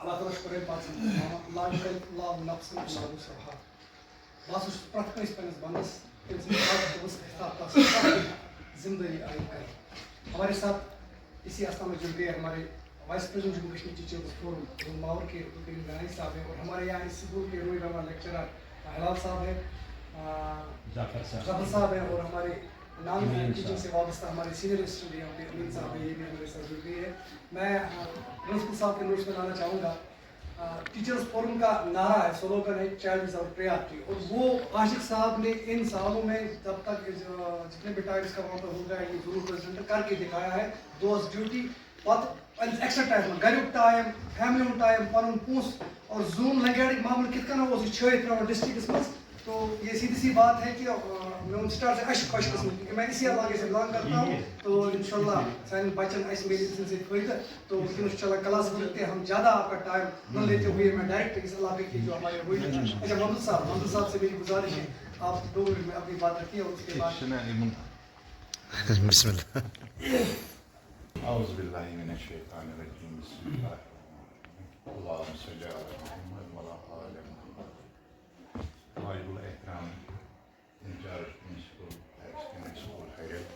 اللہ تعالیٰ شکر لاج کر لاو نفس لاگو سرحا بس پریت کنس پنس بندس زندگی آئی کر ہمارے ساتھ اسی آستھا میں جڑ گئے ہمارے vice president Jammu Kashmir teachers forum ماور کے عبدالکریم گنائی صاحب ہیں اور ہمارے یہاں اس اسکول کے روئی روا لیکچرر ہلال صاحب ہیں جعفر صاحب ہیں اور ہمارے نان ٹیچنگ سے وابستہ ہمارے سینئر اسٹوڈنٹ ہیں امین صاحب ہیں یہ بھی ہمارے ساتھ جڑ گئے ہیں. میں پرنسپل صاحب کے نوٹس میں لانا چاہوں گا ٹیچرز فورم کا نعرہ ہے سلوگن ہے چائلڈ از آور پریارٹی اور وہ عاشق صاحب نے ان سالوں میں جب تک جتنے بھی ٹائمس کا وہاں پر ہوگا یہ ضرور پریزنٹ کر کے دکھایا ہے دوز ڈیوٹی پتہ ایکسٹرا ٹائم گھریک ٹائم فیملی ٹائم پن پونس اور زوم لنگیڈک معاملہ کت کن اس چھت ترا ڈسٹرکس مز تو یہ سیدھی سی بات ہے کہ میں سٹار سے اشک خوش قسمت کیونکہ میں اسی علاقے سے بلانگ کرتا ہوں تو انشاءاللہ سان بچن اس میری سے فائدہ تو انشاءاللہ کلاس کرتے ہم زیادہ آپ کا ٹائم نہ لیتے ہوئے میں ڈائریکٹ اس علاقے کی جو ہمارے ہوئی اچھا محمد صاحب سے میری گزارش ہے آپ 2 منٹ میں اپنی بات رکھیے اور اس کے بعد بسم اللہ اعوذ باللہ من الشیطان الرجیم بسم اللہ الرحمن الرحیم اللہم صلی علی محمد وعلی آل محمد واجب الاحترام انچارج پرنسپل ایکسٹینڈ اسکول خیریل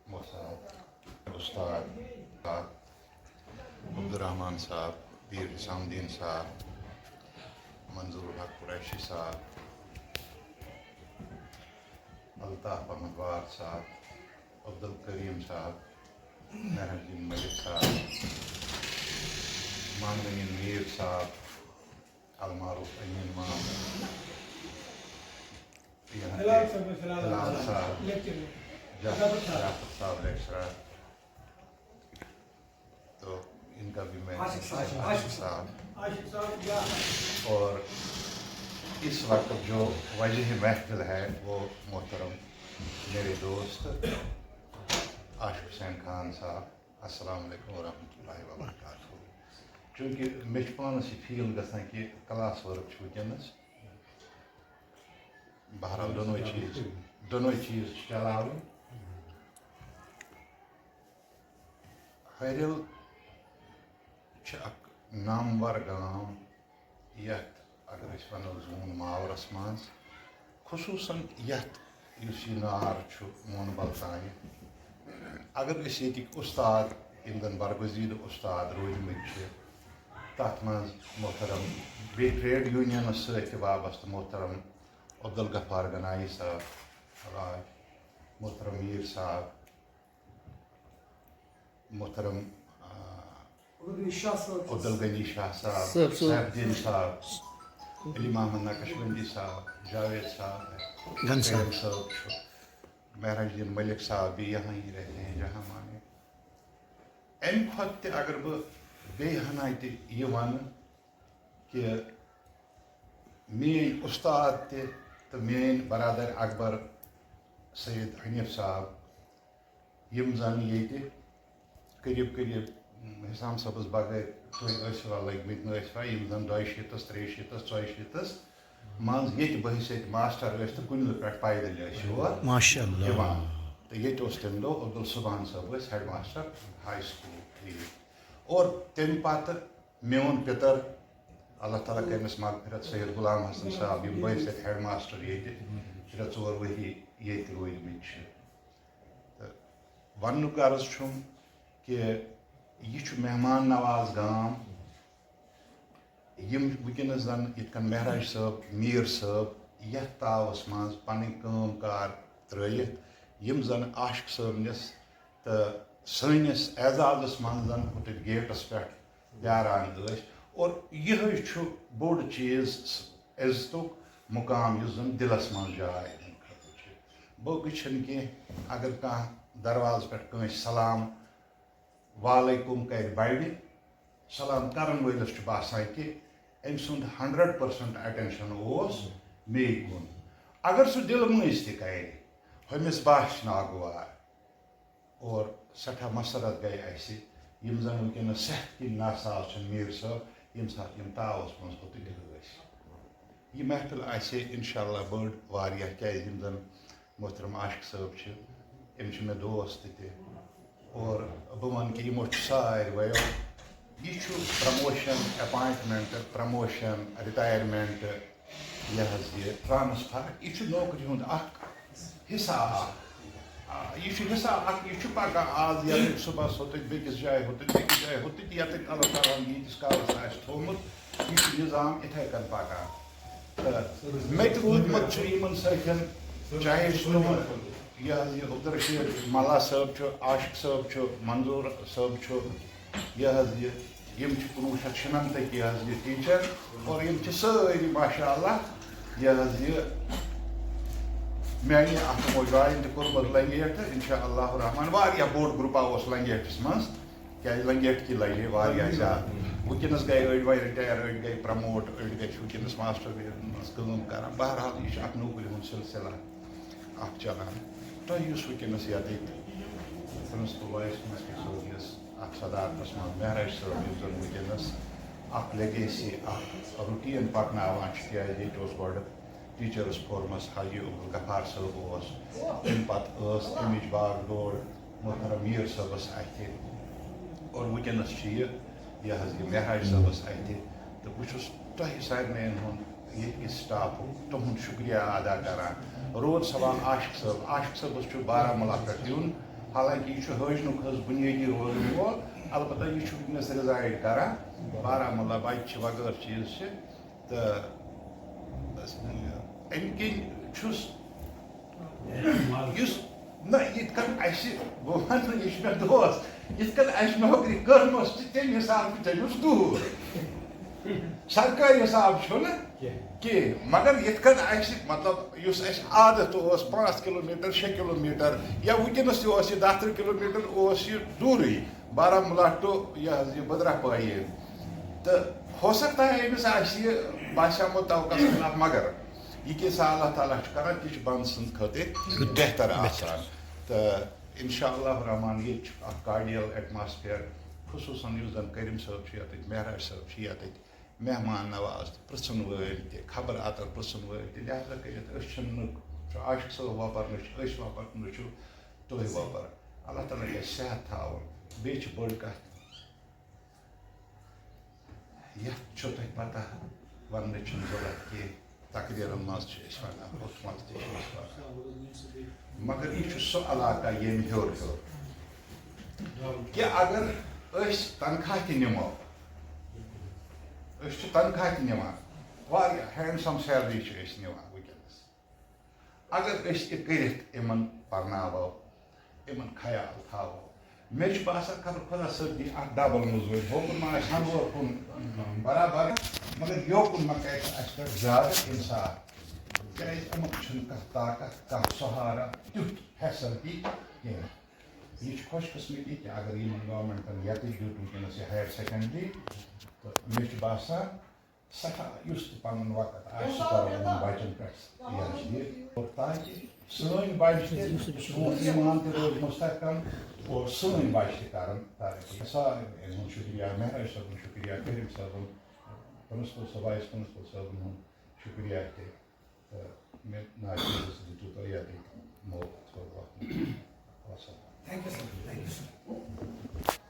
محترم استاد عبدالرحمن صاحب پیر حسام الدین صاحب منظور الحق قریشی صاحب الطاف احمد وار صاحب عبدالکریم صاحب مہر الدین ملک صاحب محمد امین میر صاحب المعروف امین امام ہلال صاحب جعفر صاحب لیکچرر تو ان کا بھی میں عاشق صاحب اور اس وقت جو وجہ محفل ہے وہ محترم میرے دوست عاشق حسین خان صاحب السلام علیکم ورحمۃ اللہ وبرکاتہ چونکہ مے پانس یہ فیل گژھان کہ کلاس ورک ونکس بہرحال دونوے چیز چلاوٕنۍ ہریل اکھ نامور گام یتھ اگر أسۍ ونو زوٗن ماورس منٛز خصوٗصاً یتھ یُس یہِ نار چھُ مونبل تانۍ اگر أسۍ ییٚتِکۍ اُستاد یِم زن برگزیٖدٕ اُستاد روٗدۍمٕتۍ چھِ تتھ منٛز محترم بیٚیہِ ٹرٛیڈ یوٗنینس سۭتۍ تہِ وابستہٕ محترم عبدالغفار گنایی صاحب علاج محترم میٖر صاحب محترم عبدالغنی شاہ صاحب سیف الدین صاحب علی محمد نقشبندی صاحب جاوید صاحب کریم صاحب مہر الدین ملک صاحب بھی یہاں ہی رہتے ہیں جہاں مانے امہِ کھۄتہٕ تہِ اگر بہٕ بیٚیہِ ہنا تہِ یہِ ونہٕ کہ میٲنۍ اُستاد تہِ تہٕ میٲنۍ برادر اکبر سید حنیف صاحب یِم زن ییٚتہِ قریب قریب حسام صٲبس بغٲر تُہۍ ٲسوا لٔگمٕتۍ نہٕ ٲسوا یِم زن 200 300 400 منٛز ییٚتہِ بہٕ ییٚتہِ ماسٹر ٲسۍ تہٕ کُنلہِ پٮ۪ٹھ پیدل ٲسۍ یور یِوان تہٕ ییٚتہِ اوس تمہِ دۄہ عبدالصبحان صٲب ٲسۍ ہیڈ ماسٹر ہاے سکوٗل اور تمہِ پتہٕ میون پِتر اللہ تعالیٰ کٔرنَس مغفرت سید غلام حسن صاحب یِم بٲیِس اتہِ ہیڈ ماسٹر ییٚتہِ 3-4 ؤری ییٚتہِ روٗدۍمٕتۍ چھِ تہٕ وننُک غرض چھُم کہ یہ چھُ مہمان نواز گام یم ونکیٚنس زن یِتھ کٔنۍ مہراج صٲب میٖر صٲب یتھ تاوس منٛز پنٕنۍ کٲم کار ترٲیِتھ یم زن عاشق صٲبنِس تہٕ سٲنِس اعزازس منٛز زن ہوٚتتھ گیٹس پٮ۪ٹھ پیاران ٲسۍ اور یِہوے چھُ بوٚڑ چیٖز عزتُک مُقام یُس زن دِلس منٛز جاے دِنہٕ خٲطرٕ چھُ باقٕے چھُنہٕ کینٛہہ اگر کانٛہہ دروازٕ پٮ۪ٹھ کٲنٛسہِ سلام وعلیکُم کرِ بڑِ سلام کرن وٲلِس چھُ باسان کہ أمۍ سُنٛد 100% اٹینشن اوس مے کُن اگر سُہ دِلہٕ مٔنٛزۍ تہِ کرِ ہُمِس باسہِ ناگوار اور سٮ۪ٹھاہ مسرت گٔے اَسہِ یِم زن ونکیٚنس صحت کِنۍ ناساز چھِ میٖر صٲب ییٚمہِ ساتہٕ یِم تاوس منٛز ہوٚتٕتھ ٲسۍ یہِ محفل آسہِ انشاء اللہ بٔڑ واریاہ کیازِ یِم زن محترم عاشق صٲب چھِ یِم چھِ مےٚ دوست تہِ اور بہٕ وَنہٕ کہِ یِمو چھُ ساروٕیو یہ پرموشن اپوائنٹمنٹ پرموشن ریٹائرمنٹ یہ ٹرانسفر یہ نوکری ہند حساب یہ حساب یہ پکان آج یت صبح ہوت بیس جائے ہوت بیس جائے ہوت یت اللہ تعالیٰ یتس کالس آس تھومت یہ نظام اتھے کن پکان مے روٗدمُت چھُ یِمن سۭتۍ چاہے یہ عبدالرشید ملا صٲب عاشق صٲب منظور صٲب یہ کُنوُہ شیٚتھ شُنَمتٕکۍ یہ ٹیٖچر اور سٲری ماشاء اللہ یہ میانہِ اتھ یِمو جوین تہِ کوٚرمُت لنگیٹ تہٕ انشاء اللہ الرحمان واریاہ بوٚڑ گرُپا اوس لنگیٹس منٛز کیٛازِ لنگیٹ کی لگے واریاہ زیادٕ وٕنکیٚنس گٔے أڑۍ وۄنۍ رِٹایر أڑۍ گٔے پرموٹ أڑۍ گٔے وٕنکیٚنس ماسٹر منٛز کٲم کران بہرحال یہِ چھُ اکھ نوکری ہُنٛد سلسلہ اکھ چلان تۄہہِ یُس وٕنکیٚنس ییٚتیُک پرنسپل وایس پرنسپل صٲب یُس اکھ صدارتس منٛز مہراج صٲب یُس زن وٕنکیٚنس اکھ لیگیسی اکھ روٹیٖن پکناوان چھُ کیٛازِ ییٚتہِ اوس گۄڈٕ ٹیٖچرس پوٚرمُت حاجی عبدالغفار صٲب اوس تمہِ پتہٕ ٲس تمِچ باغ ڈور محترم میٖر صٲبس اتھِ اور وٕنکیٚنس چھُ یہ مہراج صٲبس اتھِ تہٕ بہٕ چھُس تۄہہِ سارنٕے ہُنٛد ییٚتہِ سٹافُک تُہُنٛد شُکریہ ادا کران روٗد سوال عاشق صٲبس چھُ بارہمولہ پٮ۪ٹھ یُن حالانکہِ یہِ چھُ ہٲجنُک حظ بُنیٲدی روزن وول البتہ یہِ چھُ وٕنکیٚنس رِزایڈ کران بارہمولہ بچہِ چھِ وغٲر چیٖز چھِ تہٕ امہِ کِنۍ چھُس یُس نہ یِتھ کٔنۍ اَسہِ بہٕ وَنہٕ یہِ چھُ مےٚ دوس یِتھ کٔنۍ اَسہِ نوکری کٔرمٕژ چھِ تَمہِ حساب چھُ تٔمِس دوٗر سرکٲرۍ حساب چھُنہٕ کینٛہہ مگر یِتھ کٔنۍ اَسہِ مطلب یُس اَسہِ عادت اوس 5 کِلوٗمیٖٹر 6 کِلوٗمیٖٹر یا وٕنکیٚنس تہِ اوس یہِ 10 کِلوٗمیٖٹر اوس یہِ دوٗرٕے بارہمولہ ٹُو یہِ بدرپایی تہٕ ہو سکتا ہے أمِس آسہِ یہِ باسیومُت توقعس خلاف مگر یہ کیٛاہ اللہ تعالیٰ چھُ کران تہِ چھُ بنٛد سٕنٛدِ خٲطرٕ بہتر آسان تہٕ انشاء اللہ الرحمان ییٚتہِ چھُ اکھ کارڈیل ایٹماسفیر خصوٗصن یُس زن کریٖم صٲب چھُ ییٚتِکۍ مہراج صٲب چھِ ییٚتِکۍ مہمان نواز تہٕ پرٛژھن وٲلۍ تہِ خبر اتر پرٛژھن وٲلۍ تہِ لہٰذا کٔرِتھ أسۍ چھِنہٕ نہٕ چھُ عاشق صٲب وۄپر نہ چھِ أسۍ وۄپر نہ چھُ تُہۍ وۄپر اللہ تعالیٰ گژھِ صحت تھاوُن بیٚیہِ چھِ بٔڑ کتھ یتھ چھو تۄہہِ پتہ وننٕچ چھنہٕ ضروٗرت کینٛہہ تقریٖرن منٛز چھِ أسۍ ونان ہُتھ منٛز تہِ چھِ أسۍ ونان مگر یہِ چھُ سُہ علاقہ ییٚمہِ ہیوٚر کہِ اگر أسۍ تنخواہ تہِ نِمو أسۍ چھِ تنخواہ تہِ نِوان واریاہ ہینڈسم سیلری چھِ أسۍ نِوان وٕنکیٚنس اگر أسۍ تہِ کٔرِتھ یِمن پرناوو یِمن خیال تھاوو مےٚ چھُ باسان خبر خۄدا صٲب دی اکھ ڈبل موٚزوٗرۍ ہوکُن ما آسہِ ہنٛدور کُن برابر مگر یوکُن ما کرِ اَسہِ پٮ۪ٹھ زیادٕ اِنصاف کیٛازِ یِمن چھُنہٕ کانٛہہ طاقت کانٛہہ سہارا تیُتھ فیسلٹی کینٛہہ یہ خوش قسمتی کہ اگر یِمن گورمنٹن ییٚتہِ دیُت وٕنکیٚنس یہِ ہایر سیکنڈری تہٕ مےٚ چھُ باسان سٮ۪ٹھاہ یُس تہِ پنُن وقت آسہِ سُہ کرو یِمن بچن پٮ۪ٹھ یہِ تاکہِ سٲنۍ بچہِ تہِ سون ایمان تہِ روزِ مستحکم اور سٲنۍ بچہِ تہِ کرن ترقی سارنٕے ہُنٛد شُکریہ مہراج صٲبُن شُکریہ کریٖم صٲبُن پرنسپل صٲب وایس پرنسپل صٲبن ہُنٛد شُکریہ تہِ تہٕ مےٚ ناچیٖزس دِتوٗ تۄہہِ ییٚتیُک موقعہٕ وسلام Thank you, sir. Thank you, sir.